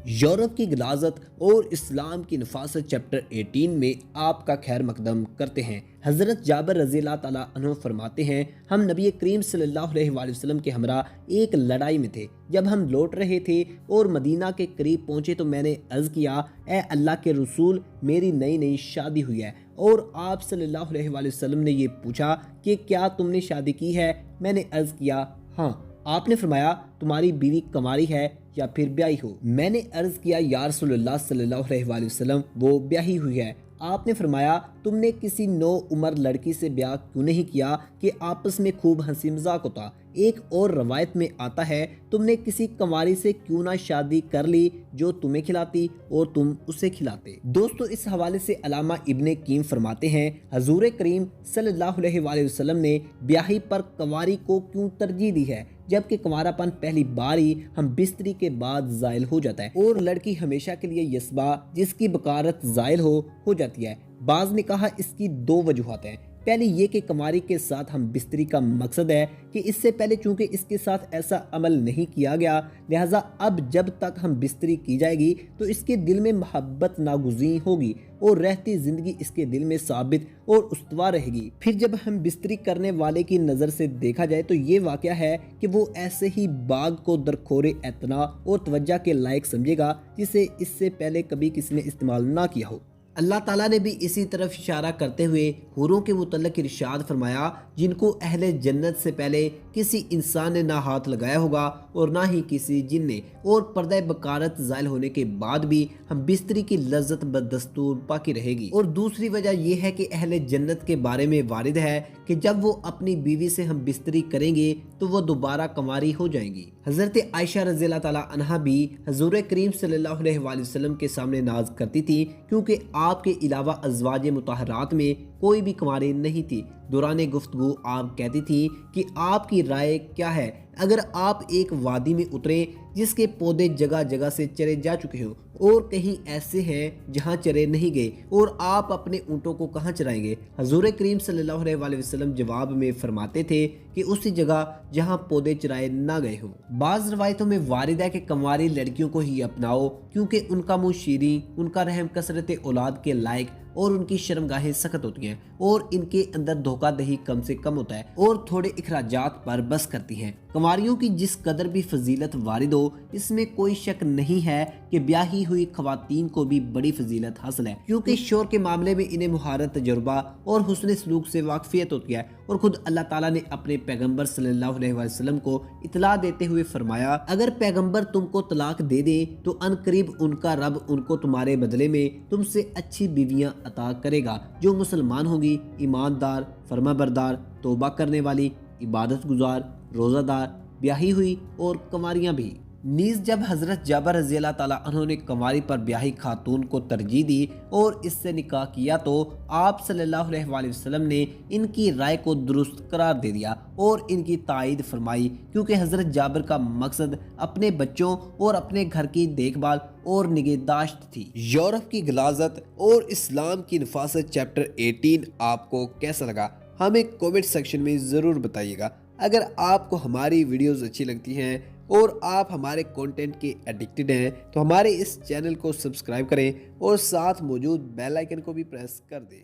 Europe کی غلاظت اور اسلام کی نفاست چیپٹر 18 میں آپ کا خیر مقدم کرتے ہیں۔ حضرت جابر رضی اللہ تعالیٰ عنہ فرماتے ہیں، ہم نبی کریم صلی اللہ علیہ وآلہ وسلم کے ہمراہ ایک لڑائی میں تھے۔ جب ہم لوٹ رہے تھے اور مدینہ کے قریب پہنچے تو میں نے عرض کیا، اے اللہ کے رسول، میری نئی شادی ہوئی ہے۔ اور آپ صلی اللہ علیہ وآلہ وسلم نے یہ پوچھا کہ کیا تم نے شادی کی ہے؟ میں نے عرض کیا ہاں۔ آپ نے فرمایا، تمہاری بیوی کنواری ہے یا پھر بیاہی ہو؟ میں نے عرض کیا، یا رسول اللہ صلی اللہ علیہ وآلہ وسلم، وہ بیاہی ہوئی ہے۔ آپ نے فرمایا، تم نے کسی نو عمر لڑکی سے بیاہ کیوں نہیں کیا کہ آپس میں خوب ہنسی مذاق ہوتا؟ ایک اور روایت میں آتا ہے، تم نے کسی کنواری سے کیوں نہ شادی کر لی جو تمہیں کھلاتی اور تم اسے کھلاتے؟ دوستو، اس حوالے سے علامہ ابن قیم فرماتے ہیں، حضور کریم صلی اللہ علیہ وآلہ وسلم نے بیاہی پر کنواری کو کیوں ترجیح دی ہے، جبکہ کنوارا پن پہلی بار ہی ہم بستری کے بعد زائل ہو جاتا ہے اور لڑکی ہمیشہ کے لیے یسبا جس کی بکارت زائل ہو جاتی ہے۔ بعض نے کہا اس کی دو وجوہات ہیں۔ پہلی یہ کہ کنواری کے ساتھ ہم بستری کا مقصد ہے کہ اس سے پہلے چونکہ اس کے ساتھ ایسا عمل نہیں کیا گیا، لہٰذا اب جب تک ہم بستری کی جائے گی تو اس کے دل میں محبت ناگزیر ہوگی اور رہتی زندگی اس کے دل میں ثابت اور استوار رہے گی۔ پھر جب ہم بستری کرنے والے کی نظر سے دیکھا جائے تو یہ واقعہ ہے کہ وہ ایسے ہی باغ کو درخور اعتنا اور توجہ کے لائق سمجھے گا جسے اس سے پہلے کبھی کسی نے استعمال نہ کیا ہو۔ اللہ تعالیٰ نے بھی اسی طرف اشارہ کرتے ہوئے حوروں کے متعلق ارشاد فرمایا، جن کو اہل جنت سے پہلے کسی انسان نے نہ ہاتھ لگایا ہوگا اور نہ ہی کسی جن نے، اور پردہ بکارت زائل ہونے کے بعد بھی ہم بستری کی لذت بدستور باقی رہے گی۔ اور دوسری وجہ یہ ہے کہ اہل جنت کے بارے میں وارد ہے کہ جب وہ اپنی بیوی سے ہم بستری کریں گے تو وہ دوبارہ کنواری ہو جائیں گی۔ حضرت عائشہ رضی اللہ تعالیٰ عنہا بھی حضور کریم صلی اللہ علیہ وآلہ وسلم کے سامنے ناز کرتی تھی، کیونکہ آپ کے علاوہ ازواج مطہرات میں کوئی بھی کنواری نہیں تھی۔ دوران گفتگو آپ کہتی تھی کہ آپ کی رائے کیا ہے اگر آپ ایک وادی میں اتریں جس کے پودے جگہ جگہ سے چرے جا چکے ہوں اور کہیں ایسے ہیں جہاں چرے نہیں گئے، اور آپ اپنے اونٹوں کو کہاں چرائیں گے؟ حضور کریم صلی اللہ علیہ وآلہ وسلم جواب میں فرماتے تھے کہ اسی جگہ جہاں پودے چرائے نہ گئے ہوں۔ بعض روایتوں میں وارد ہے کہ کنواری لڑکیوں کو ہی اپناؤ، کیونکہ ان کا منہ شیریں، ان کا رحم کثرت اولاد کے لائق اور ان کی شرمگاہیں سخت ہوتی ہیں، اور ان کے اندر دھوکہ دہی کم سے کم ہوتا ہے اور تھوڑے اخراجات پر بس کرتی ہیں۔ کنواریوں کی جس قدر بھی فضیلت وارد ہو، اس میں کوئی شک نہیں ہے کہ بیاہی ہوئی خواتین کو بھی بڑی فضیلت حاصل ہے، کیونکہ شور کے معاملے میں انہیں مہارت، تجربہ اور حسن سلوک سے واقفیت ہوتی ہے، اور خود اللہ تعالیٰ نے اپنے پیغمبر صلی اللہ علیہ وسلم کو اطلاع دیتے ہوئے فرمایا، اگر پیغمبر تم کو طلاق دے دے تو ان قریب ان کا رب ان کو تمہارے بدلے میں تم سے اچھی بیویاں عطا کرے گا جو مسلمان ہوگی، ایماندار، فرما بردار، توبہ کرنے والی، عبادت گزار، روزہ دار، بیاہی ہوئی اور کنواریاں بھی۔ نیز جب حضرت جابر رضی اللہ تعالیٰ عنہ نے کنواری پر بیاہی خاتون کو ترجیح دی اور اس سے نکاح کیا تو آپ صلی اللہ علیہ وآلہ وسلم نے ان کی رائے کو درست قرار دے دیا اور ان کی تائید فرمائی، کیونکہ حضرت جابر کا مقصد اپنے بچوں اور اپنے گھر کی دیکھ بھال اور نگہداشت تھی۔ یورپ کی غلاظت اور اسلام کی نفاست چیپٹر 18 آپ کو کیسا لگا؟ ہمیں کومنٹ سیکشن میں ضرور بتائیے گا۔ اگر آپ کو ہماری ویڈیوز اچھی لگتی ہیں اور آپ ہمارے کنٹینٹ کے ایڈکٹڈ ہیں تو ہمارے اس چینل کو سبسکرائب کریں اور ساتھ موجود بیل آئیکن کو بھی پریس کر دیں۔